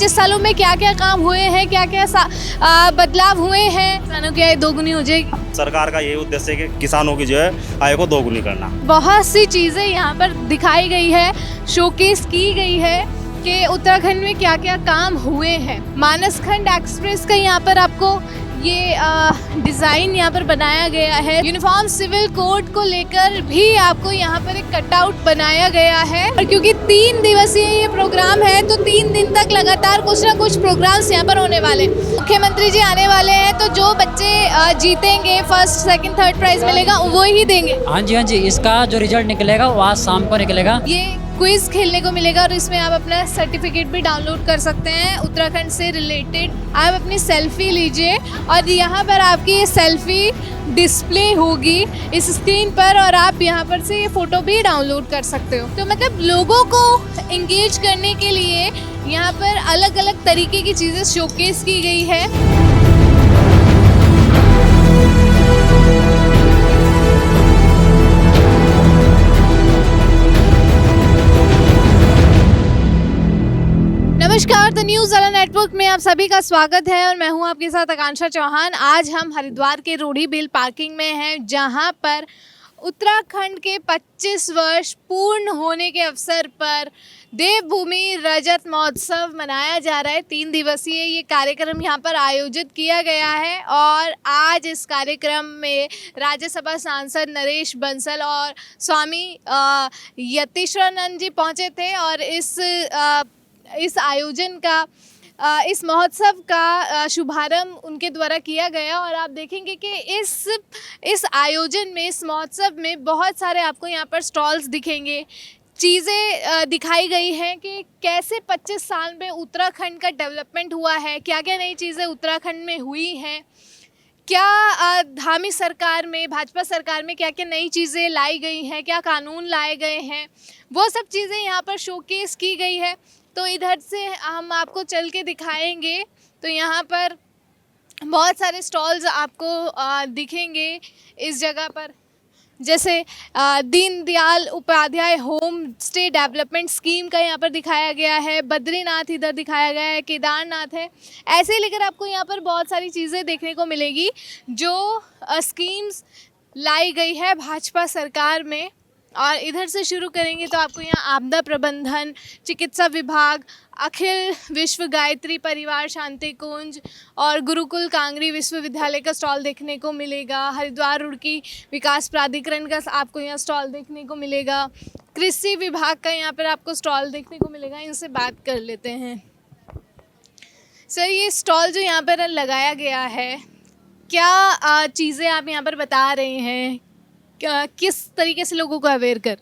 25 सालों में क्या क्या काम हुए हैं, क्या क्या बदलाव हुए हैं, किसानों की आय दोगुनी हो जाएगी। सरकार का यही उद्देश्य है कि किसानों की जो है आय को दोगुनी करना। बहुत सी चीज़ें यहाँ पर दिखाई गई है, शोकेस की गई है कि उत्तराखंड में क्या क्या काम हुए हैं। मानसखंड एक्सप्रेस का यहाँ पर आपको ये डिज़ाइन यहाँ पर बनाया गया है। यूनिफॉर्म सिविल कोड को लेकर भी आपको यहाँ पर एक कटआउट बनाया गया है। और क्योंकि 3 दिवसीय ये प्रोग्राम है तो 3 दिन तक लगातार कुछ ना कुछ प्रोग्राम्स यहाँ पर होने वाले। मुख्यमंत्री जी आने वाले हैं तो जो बच्चे जीतेंगे, फर्स्ट सेकंड थर्ड प्राइज मिलेगा वो ही देंगे। हाँ जी, इसका जो रिजल्ट निकलेगा वो आज शाम को निकलेगा। ये क्विज खेलने को मिलेगा और इसमें आप अपना सर्टिफिकेट भी डाउनलोड कर सकते हैं उत्तराखंड से रिलेटेड। आप अपनी सेल्फी लीजिए और यहाँ पर आपकी ये सेल्फी डिस्प्ले होगी इस स्क्रीन पर और आप यहाँ पर से ये फ़ोटो भी डाउनलोड कर सकते हो। तो मतलब लोगों को इंगेज करने के लिए यहाँ पर अलग अलग तरीके की चीज़ें शोकेस की गई है। नमस्कार, द न्यूज़ वाला नेटवर्क में आप सभी का स्वागत है और मैं हूं आपके साथ आकांक्षा चौहान। आज हम हरिद्वार के रोडी बिल पार्किंग में हैं जहां पर उत्तराखंड के 25 वर्ष पूर्ण होने के अवसर पर देवभूमि रजत महोत्सव मनाया जा रहा है। 3 दिवसीय ये कार्यक्रम यहाँ पर आयोजित किया गया है और आज इस कार्यक्रम में राज्यसभा सांसद नरेश बंसल और स्वामी यतीश्वरानंद जी पहुँचे थे और इस आयोजन का इस महोत्सव का शुभारंभ उनके द्वारा किया गया। और आप देखेंगे कि इस आयोजन में, इस महोत्सव में बहुत सारे आपको यहाँ पर स्टॉल्स दिखेंगे। चीज़ें दिखाई गई हैं कि कैसे 25 साल में उत्तराखंड का डेवलपमेंट हुआ है, क्या क्या नई चीज़ें उत्तराखंड में हुई हैं, क्या धामी सरकार में, भाजपा सरकार में क्या क्या नई चीज़ें लाई गई हैं, क्या कानून लाए गए हैं, वो सब चीज़ें यहाँ पर शोकेस की गई है। तो इधर से हम आपको चल के दिखाएंगे। तो यहाँ पर बहुत सारे स्टॉल्स आपको दिखेंगे इस जगह पर, जैसे Deendayal Upadhyaya home stay development scheme का यहाँ पर दिखाया गया है, बद्रीनाथ इधर दिखाया गया है, केदारनाथ है। ऐसे ही लेकर आपको यहाँ पर बहुत सारी चीज़ें देखने को मिलेगी जो स्कीम्स लाई गई है भाजपा सरकार में। और इधर से शुरू करेंगे तो आपको यहाँ आपदा प्रबंधन, चिकित्सा विभाग, अखिल विश्व गायत्री परिवार शांति कुंज और गुरुकुल कांगरी विश्वविद्यालय का स्टॉल देखने को मिलेगा। हरिद्वार रुड़की विकास प्राधिकरण का आपको यहाँ स्टॉल देखने को मिलेगा। कृषि विभाग का यहाँ पर आपको स्टॉल देखने को मिलेगा। इनसे बात कर लेते हैं। सर, ये स्टॉल जो यहाँ पर लगाया गया है, क्या चीज़ें आप यहाँ पर बता रहे हैं, किस तरीके से लोगों को अवेयर कर?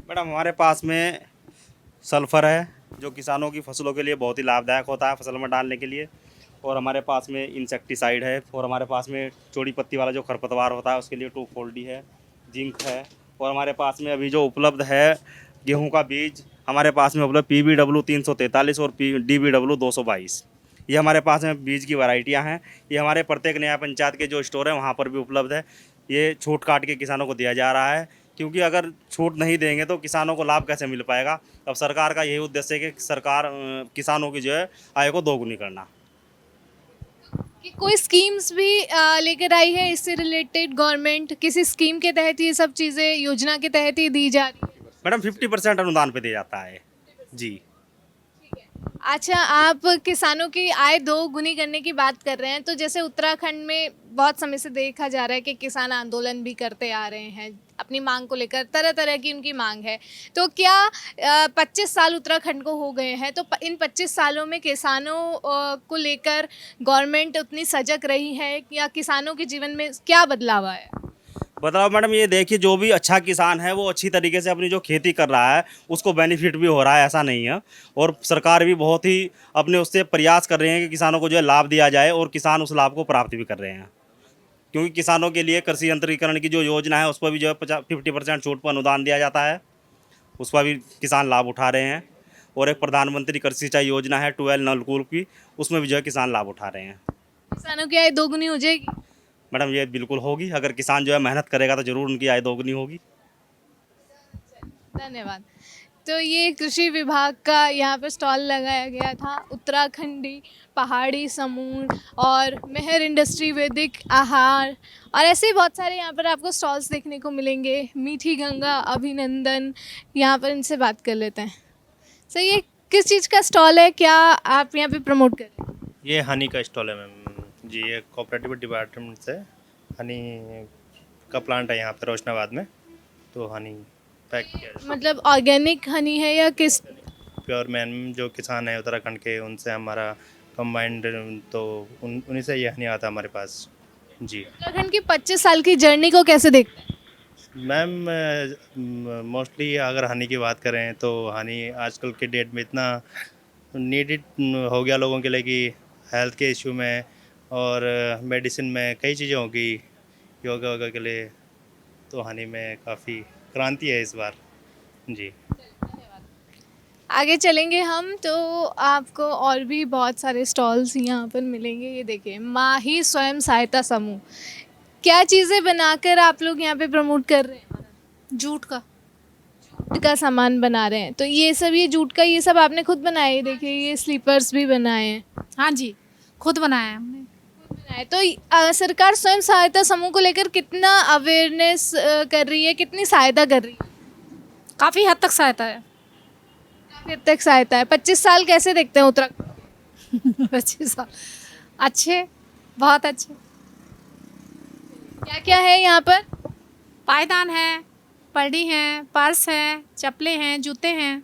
मैडम, हमारे पास में सल्फर है जो किसानों की फसलों के लिए बहुत ही लाभदायक होता है फसल में डालने के लिए। और हमारे पास में इंसेक्टिसाइड है और हमारे पास में चौड़ी पत्ती वाला जो खरपतवार होता है उसके लिए 2,4-D है, जिंक है। और हमारे पास में अभी जो उपलब्ध है गेहूं का बीज हमारे पास में उपलब्ध PBW 343 और DBW 222। ये हमारे पास में बीज की वैरायटियां हैं। ये हमारे प्रत्येक नया पंचायत के जो स्टोर है वहाँ पर भी उपलब्ध है। ये छूट काट के किसानों को दिया जा रहा है, क्योंकि अगर छूट नहीं देंगे तो किसानों को लाभ कैसे मिल पाएगा। अब सरकार का यही उद्देश्य है कि सरकार किसानों की जो है आय को दोगुनी करना। कि कोई स्कीम्स भी लेकर आई है इससे रिलेटेड? गवर्नमेंट किसी स्कीम के तहत ये सब चीज़ें योजना के तहत ही दी जा रही है? मैडम, 50% अनुदान पे दिया जाता है जी। अच्छा, आप किसानों की आय दोगुनी करने की बात कर रहे हैं, तो जैसे उत्तराखंड में बहुत समय से देखा जा रहा है कि किसान आंदोलन भी करते आ रहे हैं अपनी मांग को लेकर, तरह तरह की उनकी मांग है। तो क्या 25 साल उत्तराखंड को हो गए हैं, तो इन 25 सालों में किसानों को लेकर गवर्नमेंट उतनी सजग रही है या किसानों के जीवन में क्या बदलाव आया? बदलाव मैडम, ये देखिए, जो भी अच्छा किसान है वो अच्छी तरीके से अपनी जो खेती कर रहा है उसको बेनिफिट भी हो रहा है, ऐसा नहीं है। और सरकार भी बहुत ही अपने उससे प्रयास कर रहे हैं कि किसानों को जो है लाभ दिया जाए और किसान उस लाभ को प्राप्त भी कर रहे हैं। क्योंकि किसानों के लिए कृषि यंत्रीकरण की जो योजना है उस पर भी जो है 50% छूट पर अनुदान दिया जाता है, उस पर भी किसान लाभ उठा रहे हैं। और एक प्रधानमंत्री कृषि सिंचाई योजना है 12 नलकूप की, उसमें भी जो है किसान लाभ उठा रहे हैं। किसानों की आय दोगुनी हो जाएगी? मैडम, ये बिल्कुल होगी। अगर किसान जो है मेहनत करेगा तो ज़रूर उनकी आय दोगुनी होगी। धन्यवाद। तो ये कृषि विभाग का यहाँ पर स्टॉल लगाया गया था। उत्तराखंडी पहाड़ी समूह और मेहर इंडस्ट्री वैदिक आहार और ऐसे ही बहुत सारे यहाँ पर आपको स्टॉल्स देखने को मिलेंगे। मीठी गंगा अभिनंदन, यहाँ पर इनसे बात कर लेते हैं। सर ये किस चीज़ का स्टॉल है, क्या आप यहाँ पे प्रमोट कर रहे हैं? ये हनी का स्टॉल है मैम जी। ये कोऑपरेटिव डिपार्टमेंट से हनी का प्लांट है यहाँ पे रोशनाबाद में, तो हनी पैक किया जाता है। मतलब ऑर्गेनिक हनी है या किस? प्योर मैम जो किसान है उत्तराखंड के, उनसे हमारा कंबाइंड, तो उन्हीं से ये हनी आता है हमारे पास जी। उत्तराखंड की 25 साल की जर्नी को कैसे देखते हैं? मैम मोस्टली अगर हनी की बात करें तो हनी आजकल के डेट में इतना नीडेड हो गया लोगों के लिए कि हेल्थ के इश्यू में और मेडिसिन में कई चीज़ें होगी, योगा वोगा के लिए, तो हनी में काफ़ी क्रांति है इस बार जी। आगे चलेंगे हम तो आपको और भी बहुत सारे स्टॉल्स यहाँ पर मिलेंगे। ये देखिए माही स्वयं सहायता समूह, क्या चीज़ें बनाकर आप लोग यहाँ पे प्रमोट कर रहे हैं? जूट का। जूट का सामान बना रहे हैं, तो ये सब, ये जूट का ये सब आपने खुद बनाया है? देखिए ये स्लीपर्स भी बनाए हैं। हाँ जी, खुद बनाया है हमने। खुद बनाए। तो सरकार स्वयं सहायता समूह को लेकर कितना अवेयरनेस कर रही है, कितनी सहायता कर रही है? काफ़ी हद तक सहायता है। काफ़ी हद तक सहायता है। 25 साल कैसे देखते हैं उत्तराखंड? 25 साल अच्छे, बहुत अच्छे। क्या क्या है यहाँ पर? पायदान है, पगड़ी है, पर्स है, चप्पलें हैं, जूते हैं।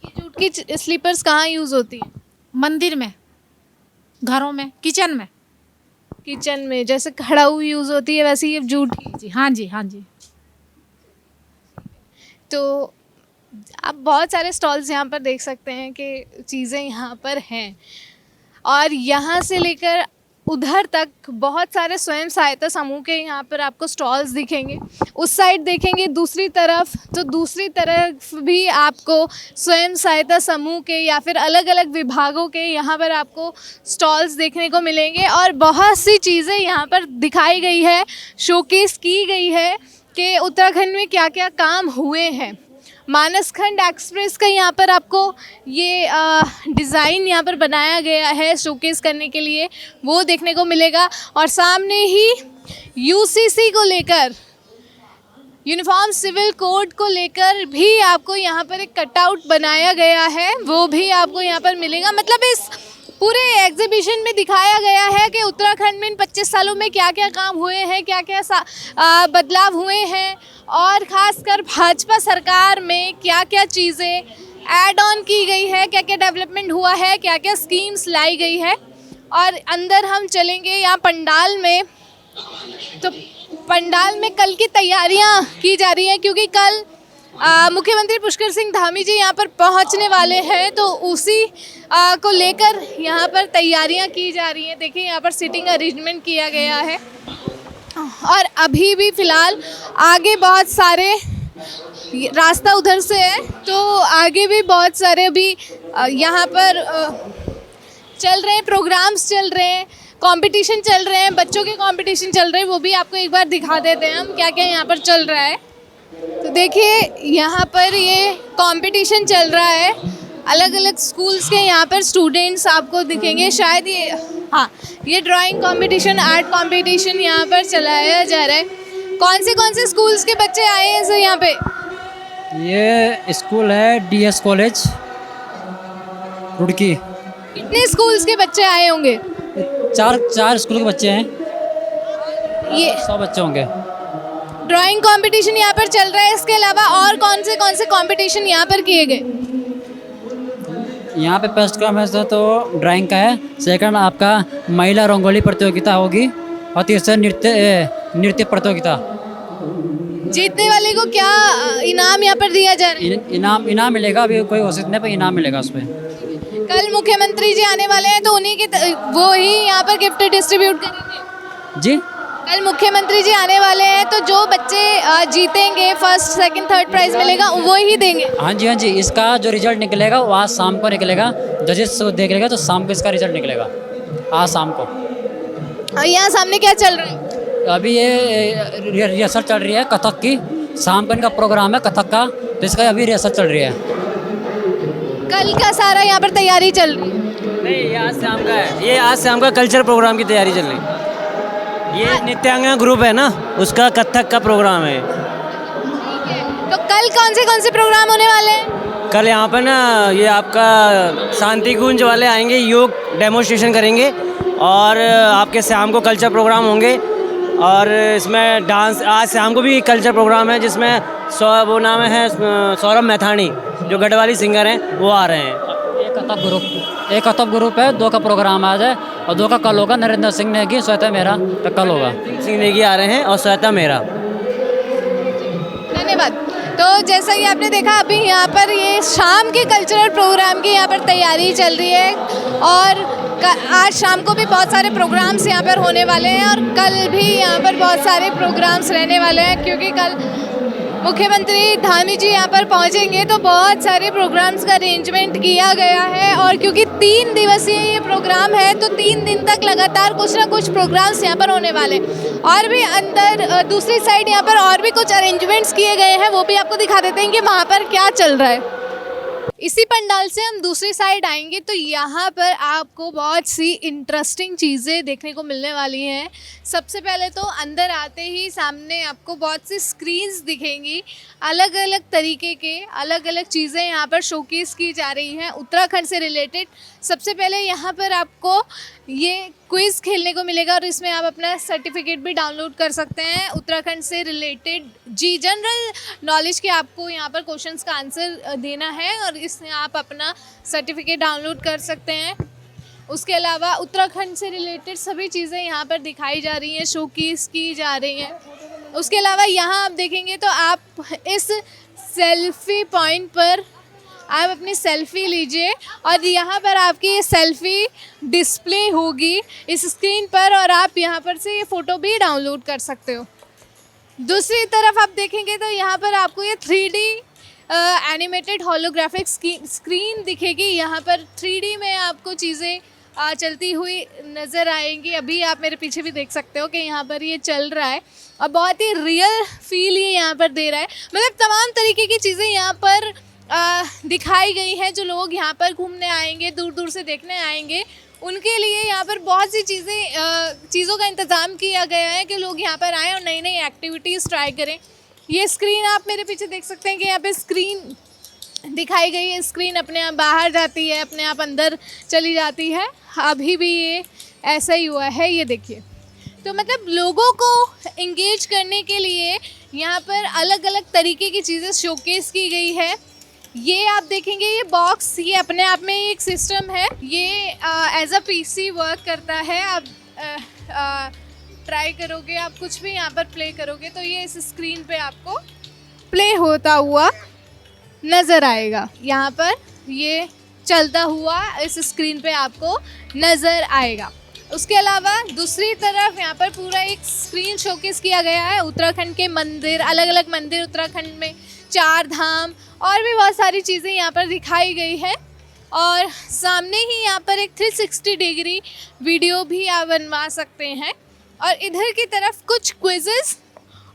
ये जूट की स्लीपर्स कहाँ यूज़ होती है? मंदिर में, घरों में, किचन में। किचन में जैसे खड़ाऊ यूज़ होती है वैसे ये जूट की। जी हाँ जी, हाँ जी। तो आप बहुत सारे स्टॉल्स यहाँ पर देख सकते हैं कि चीज़ें यहाँ पर हैं और यहाँ से लेकर उधर तक बहुत सारे स्वयं सहायता समूह के यहाँ पर आपको स्टॉल्स दिखेंगे। उस साइड देखेंगे दूसरी तरफ, तो दूसरी तरफ भी आपको स्वयं सहायता समूह के या फिर अलग अलग विभागों के यहाँ पर आपको स्टॉल्स देखने को मिलेंगे और बहुत सी चीज़ें यहाँ पर दिखाई गई है, शोकेस की गई है कि उत्तराखंड में क्या क्या काम हुए हैं। मानसखंड एक्सप्रेस का यहाँ पर आपको ये डिज़ाइन यहाँ पर बनाया गया है शोकेस करने के लिए, वो देखने को मिलेगा। और सामने ही यूसीसी को लेकर, यूनिफॉर्म सिविल कोड को लेकर भी आपको यहाँ पर एक कटआउट बनाया गया है, वो भी आपको यहाँ पर मिलेगा। मतलब इस पूरे एग्जीबिशन में दिखाया गया है कि उत्तराखंड में इन 25 सालों में क्या क्या काम हुए हैं, क्या क्या बदलाव हुए हैं और ख़ासकर भाजपा सरकार में क्या क्या चीज़ें ऐड ऑन की गई है, क्या क्या डेवलपमेंट हुआ है, क्या क्या स्कीम्स लाई गई है। और अंदर हम चलेंगे यहाँ पंडाल में, तो पंडाल में कल की तैयारियाँ की जा रही हैं क्योंकि कल मुख्यमंत्री पुष्कर सिंह धामी जी यहाँ पर पहुँचने वाले हैं, तो उसी को लेकर यहाँ पर तैयारियाँ की जा रही हैं। देखिए यहाँ पर सीटिंग अरेंजमेंट किया गया है और अभी भी फ़िलहाल आगे बहुत सारे, रास्ता उधर से है तो आगे भी बहुत सारे अभी यहाँ पर चल रहे हैं, प्रोग्राम्स चल रहे हैं, कंपटीशन चल रहे हैं, बच्चों के कंपटीशन चल रहे हैं, वो भी आपको एक बार दिखा देते हैं हम क्या क्या यहाँ पर चल रहा है। तो देखिए यहाँ पर ये कंपटीशन चल रहा है, अलग अलग स्कूल्स के यहाँ पर स्टूडेंट्स आपको दिखेंगे। शायद ये, हाँ, ये ड्राइंग कंपटीशन, आर्ट कंपटीशन यहाँ पर चलाया जा रहा है। कौन से स्कूल्स के बच्चे आए हैं सर यहाँ पे? ये स्कूल है डीएस कॉलेज रुड़की। कितने स्कूल्स के बच्चे आए होंगे? चार स्कूल के बच्चे हैं, ये 100 बच्चे होंगे। ड्राइंग कंपटीशन यहाँ पर चल रहा है, इसके अलावा और कौन से कंपटीशन यहाँ पर किए गए? यहाँ पे फर्स्ट क्रम है तो ड्राइंग का है, सेकंड आपका महिला रंगोली प्रतियोगिता होगी और तीसरा नृत्य प्रतियोगिता। जीतने वाले को क्या इनाम यहाँ पर दिया जा रहा है? इनाम मिलेगा, अभी कोई घोषित नहीं, पर इनाम मिलेगा उस पर। कल मुख्यमंत्री जी आने वाले हैं तो उन्हीं के वो ही यहाँ पर गिफ्ट डिस्ट्रीब्यूट करेंगे जी। कल मुख्यमंत्री जी आने वाले हैं तो जो बच्चे जीतेंगे, फर्स्ट सेकंड थर्ड प्राइज मिलेगा, वो ही देंगे। हाँ जी, इसका जो रिजल्ट निकलेगा वो आज शाम को निकलेगा, जजेस देख लेगा तो शाम को इसका रिजल्ट निकलेगा, आज शाम को। और यहाँ सामने क्या चल रहा है? अभी ये रिहर्सल चल रही है कथक की, शाम को इनका प्रोग्राम है कथक का, तो इसका अभी रिहर्सल चल रही है। कल का सारा यहाँ पर तैयारी चल रही है। नहीं, ये आज शाम का है, ये आज शाम का कल्चर प्रोग्राम की तैयारी चल रही है। ये नित्यांगना ग्रुप है ना, उसका कथक का प्रोग्राम है। तो कल कौन से प्रोग्राम होने वाले हैं? कल यहाँ पर ना ये आपका शांति कुंज वाले आएंगे, योग डेमोन्स्ट्रेशन करेंगे, और आपके शाम को कल्चर प्रोग्राम होंगे। और इसमें डांस, आज शाम को भी कल्चर प्रोग्राम है जिसमें वो नाम है सौरभ मैथानी, जो गढ़वाली सिंगर हैं, वो आ रहे हैं। एक कथक ग्रुप है, 2 का प्रोग्राम आज है और 2 का कल होगा। नरेंद्र सिंह नेगी, श्वेता मेहरा तो कल होगा। सिंह नेगी आ रहे हैं और श्वेता मेहरा। धन्यवाद। तो जैसा कि आपने देखा, अभी यहाँ पर ये शाम के कल्चरल प्रोग्राम की यहाँ पर तैयारी चल रही है, और आज शाम को भी बहुत सारे प्रोग्राम्स यहाँ पर होने वाले हैं, और कल भी यहाँ पर बहुत सारे प्रोग्राम्स रहने वाले हैं, क्योंकि कल मुख्यमंत्री धामी जी यहाँ पर पहुँचेंगे, तो बहुत सारे प्रोग्राम्स का अरेंजमेंट किया गया है। और क्योंकि 3 दिवसीय ये प्रोग्राम है, तो 3 दिन तक लगातार कुछ ना कुछ प्रोग्राम्स यहाँ पर होने वाले। और भी अंदर दूसरी साइड यहाँ पर और भी कुछ अरेंजमेंट्स किए गए हैं, वो भी आपको दिखा देते हैं कि वहाँ पर क्या चल रहा है। इसी पंडाल से हम दूसरी साइड आएंगे, तो यहाँ पर आपको बहुत सी इंटरेस्टिंग चीज़ें देखने को मिलने वाली हैं। सबसे पहले तो अंदर आते ही सामने आपको बहुत सी स्क्रीन्स दिखेंगी, अलग अलग तरीके के अलग अलग चीज़ें यहाँ पर शोकेस की जा रही हैं उत्तराखंड से रिलेटेड। सबसे पहले यहाँ पर आपको ये क्विज़ खेलने को मिलेगा, और इसमें आप अपना सर्टिफिकेट भी डाउनलोड कर सकते हैं उत्तराखंड से रिलेटेड। जी, जनरल नॉलेज के आपको यहाँ पर क्वेश्चंस का आंसर देना है, और इसमें आप अपना सर्टिफिकेट डाउनलोड कर सकते हैं। उसके अलावा उत्तराखंड से रिलेटेड सभी चीज़ें यहाँ पर दिखाई जा रही हैं, शोकेस की जा रही हैं। उसके अलावा यहाँ आप देखेंगे तो आप इस सेल्फ़ी पॉइंट पर आप अपनी सेल्फ़ी लीजिए, और यहाँ पर आपकी ये सेल्फ़ी डिस्प्ले होगी इस स्क्रीन पर, और आप यहाँ पर से ये फ़ोटो भी डाउनलोड कर सकते हो। दूसरी तरफ आप देखेंगे तो यहाँ पर आपको ये 3D एनिमेटेड होलोग्राफिक स्क्रीन दिखेगी। यहाँ पर 3D में आपको चीज़ें चलती हुई नज़र आएंगी। अभी आप मेरे पीछे भी देख सकते हो कि यहाँ पर ये चल रहा है, और बहुत ही रियल फील ये यहाँ पर दे रहा है। मतलब तमाम तरीके की चीज़ें यहाँ पर दिखाई गई हैं। जो लोग यहाँ पर घूमने आएंगे, दूर दूर से देखने आएंगे, उनके लिए यहाँ पर बहुत सी चीज़ों का इंतज़ाम किया गया है कि लोग यहाँ पर आएँ और नई नई एक्टिविटीज़ ट्राई करें। ये स्क्रीन आप मेरे पीछे देख सकते हैं कि यहाँ पे स्क्रीन दिखाई गई है। स्क्रीन अपने आप बाहर जाती है, अपने आप अंदर चली जाती है। अभी भी ये ऐसा ही हुआ है, ये देखिए। तो मतलब लोगों को इंगेज करने के लिए यहाँ पर अलग अलग तरीके की चीज़ें शोकेस की गई है। ये आप देखेंगे, ये बॉक्स, ये अपने आप में एक सिस्टम है। ये एज अ पीसी वर्क करता है। आप ट्राई करोगे, आप कुछ भी यहाँ पर प्ले करोगे तो ये इस स्क्रीन पे आपको प्ले होता हुआ नज़र आएगा। यहाँ पर ये चलता हुआ इस स्क्रीन पे आपको नज़र आएगा। उसके अलावा दूसरी तरफ यहाँ पर पूरा एक स्क्रीन शोकेस किया गया है उत्तराखंड के मंदिर, अलग अलग मंदिर उत्तराखंड में, 4 धाम और भी बहुत सारी चीज़ें यहाँ पर दिखाई गई है। और सामने ही यहाँ पर एक 360 डिग्री वीडियो भी आप बनवा सकते हैं। और इधर की तरफ कुछ क्विज़ेस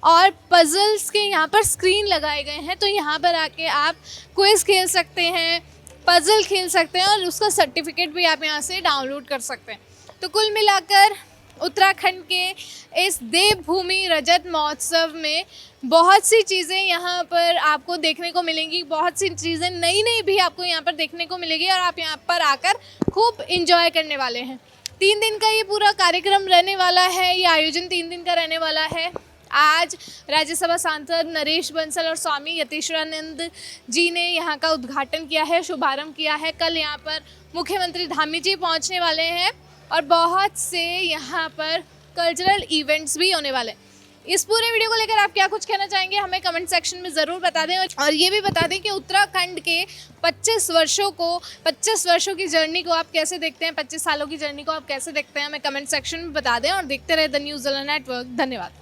और पजल्स के यहाँ पर स्क्रीन लगाए गए हैं, तो यहाँ पर आके आप क्विज़ खेल सकते हैं, पजल खेल सकते हैं, और उसका सर्टिफिकेट भी आप यहाँ से डाउनलोड कर सकते हैं। तो कुल मिलाकर उत्तराखंड के इस देवभूमि रजत महोत्सव में बहुत सी चीज़ें यहाँ पर आपको देखने को मिलेंगी, बहुत सी चीज़ें नई नई भी आपको यहाँ पर देखने को मिलेगी, और आप यहाँ पर आकर खूब इंजॉय करने वाले हैं। 3 दिन का ये पूरा कार्यक्रम रहने वाला है, ये आयोजन 3 दिन का रहने वाला है। आज राज्यसभा सांसद नरेश बंसल और स्वामी यतीश्वरानंद जी ने यहाँ का उद्घाटन किया है, शुभारंभ किया है। कल यहाँ पर मुख्यमंत्री धामी जी पहुँचने वाले हैं, और बहुत से यहाँ पर कल्चरल इवेंट्स भी होने वाले हैं। इस पूरे वीडियो को लेकर आप क्या कुछ कहना चाहेंगे, हमें कमेंट सेक्शन में ज़रूर बता दें। और ये भी बता दें कि उत्तराखंड के 25 वर्षों की जर्नी को आप कैसे देखते हैं, 25 सालों की जर्नी को आप कैसे देखते हैं, हमें कमेंट सेक्शन में बता दें। और देखते रहे द न्यूज़ नेटवर्क। धन्यवाद।